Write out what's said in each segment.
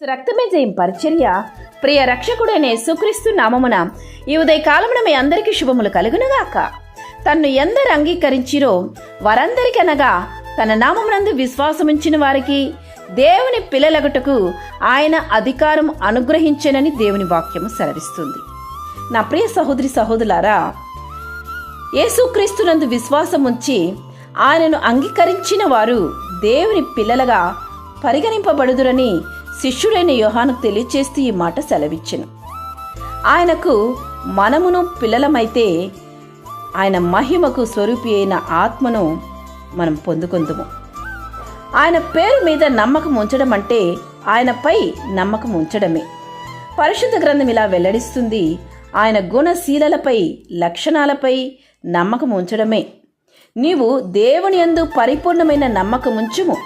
రక్తమే జయం పరిచర్య ప్రియ రక్షకుడైన యేసుక్రీస్తు నామమున ఈ ఉదయకాలమున మీ అందరికీ శుభములు కలుగునుగాక. తన్ను ఎందరు అంగీకరించిరో వారందరికనగా తన నామమునందు విశ్వాసముంచిన వారికి దేవుని పిల్లలగుటకు ఆయన అధికారం అనుగ్రహించెనని దేవుని వాక్యము సెలవిస్తుంది. నా ప్రియ సహోదరి సహోదరులారా, యేసుక్రీస్తునందు విశ్వాసముంచి ఆయనను అంగీకరించిన వారు దేవుని పిల్లలుగా పరిగణింపబడుదురని శిష్యుడైన యోహాను తెలియచేస్తూ ఈ మాట సెలవిచ్చెను. ఆయనకు మనమును పిల్లలమైతే ఆయన మహిమకు స్వరూపి అయిన ఆత్మను మనం పొందుకొందుము. ఆయన పేరు మీద నమ్మకం ఉంచడం అంటే ఆయనపై నమ్మకం ఉంచడమే. పరిశుద్ధ గ్రంథం ఇలా వెల్లడిస్తుంది, ఆయన గుణశీలలపై లక్షణాలపై నమ్మకం ఉంచడమే. నీవు దేవుని యందు పరిపూర్ణమైన నమ్మకం ఉంచుము.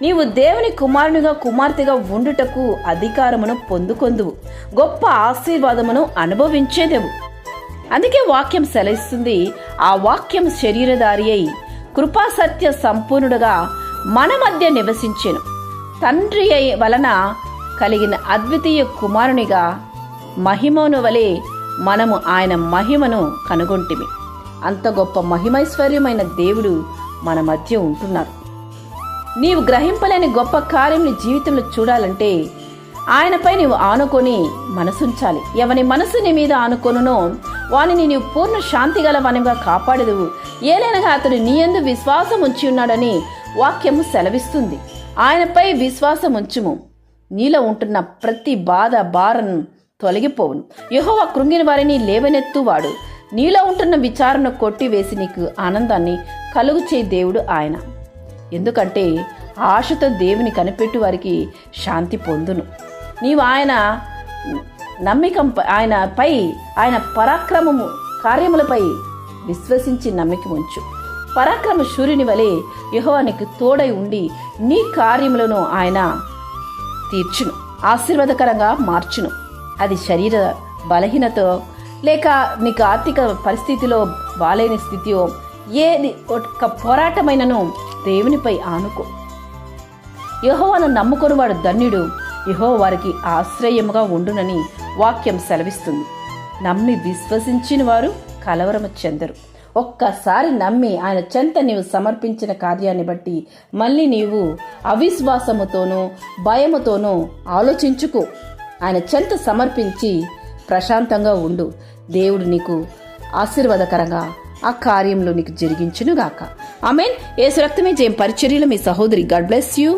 నీవు దేవుని కుమారునిగా కుమార్తెగా ఉండుటకు అధికారమును పొందుకొందువు, గొప్ప ఆశీర్వాదమును అనుభవించేదెవు. అందుకే వాక్యం సెలవిస్తుంది, ఆ వాక్యం శరీరధారి అయి కృపాసత్య సంపూర్ణుడుగా మన మధ్య నివసించెను. తండ్రి వలన కలిగిన అద్వితీయ కుమారునిగా మహిమను వలె మనము ఆయన మహిమను కనుగొంటిమి. అంత గొప్ప మహిమైశ్వర్యమైన దేవుడు మన మధ్య ఉంటున్నారు. నీవు గ్రహింపలేని గొప్ప కార్యం నీ జీవితంలో చూడాలంటే ఆయనపై నీవు ఆనుకొని మనసుంచాలి. ఎవని మనసు నీ మీద ఆనుకొనునో వానిని నీవు పూర్ణ శాంతి గల వనంగా కాపాడేదువు. ఏలైనగా అతడు నీ యందు విశ్వాసం ఉంచి ఉన్నాడని వాక్యము సెలవిస్తుంది. ఆయనపై విశ్వాసం ఉంచుము, నీలో ఉంటున్న ప్రతి బాధ భారం తొలగిపోవును. యెహోవా కృంగిన వారిని లేవనెత్తువాడు. నీలో ఉంటున్న విచారణ కొట్టివేసి నీకు ఆనందాన్ని కలుగు చేయి దేవుడు ఆయన. ఎందుకంటే ఆశతో దేవుని కనిపెట్టు వారికి శాంతి పొందును. నీవు ఆయన ఆయన పరాక్రమము కార్యములపై విశ్వసించి నమ్మిక ఉంచు. పరాక్రమ సూర్యుని వలె యెహోవా నీకు తోడై ఉండి నీ కార్యములను ఆయన తీర్చును, ఆశీర్వాదకరంగా మార్చును. అది శరీర బలహీనత లేక నీకు ఆర్థిక పరిస్థితిలో బాలేని స్థితియో ఏది ఒక పోరాటమైనను దేవునిపై ఆనుకో. యెహోవాను నమ్ముకొనివాడు ధన్యుడు, యెహోవా వారికి ఆశ్రయముగా ఉండునని వాక్యం సెలవిస్తుంది. నమ్మి విశ్వసించిన వారు కలవరము చెందరు. ఒక్కసారి నమ్మి ఆయన చెంత నీవు సమర్పించిన కార్యాన్ని బట్టి మళ్ళీ నీవు అవిశ్వాసముతోనూ భయముతోనూ ఆలోచించుకో. ఆయన చెంత సమర్పించి ప్రశాంతంగా ఉండు. దేవుడు నీకు ఆశీర్వాదకరంగా ఆ కార్యంలో నీకు జరిగించునుగాక. ఆమేన్. యేసు రక్తమే జయం పరిచర్యలో మీ సహోదరి. God bless you.